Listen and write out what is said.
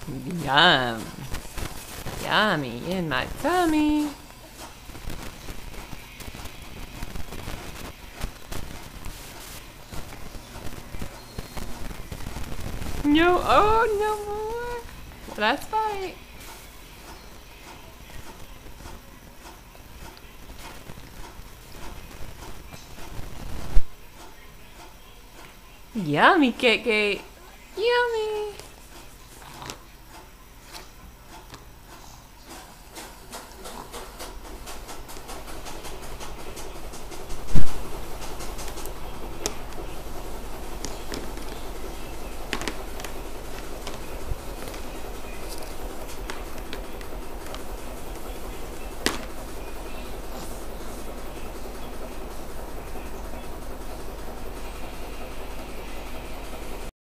Yum. Yummy in my tummy. No, oh, no more. Last bite. Yummy, Kate Kate. Yummy.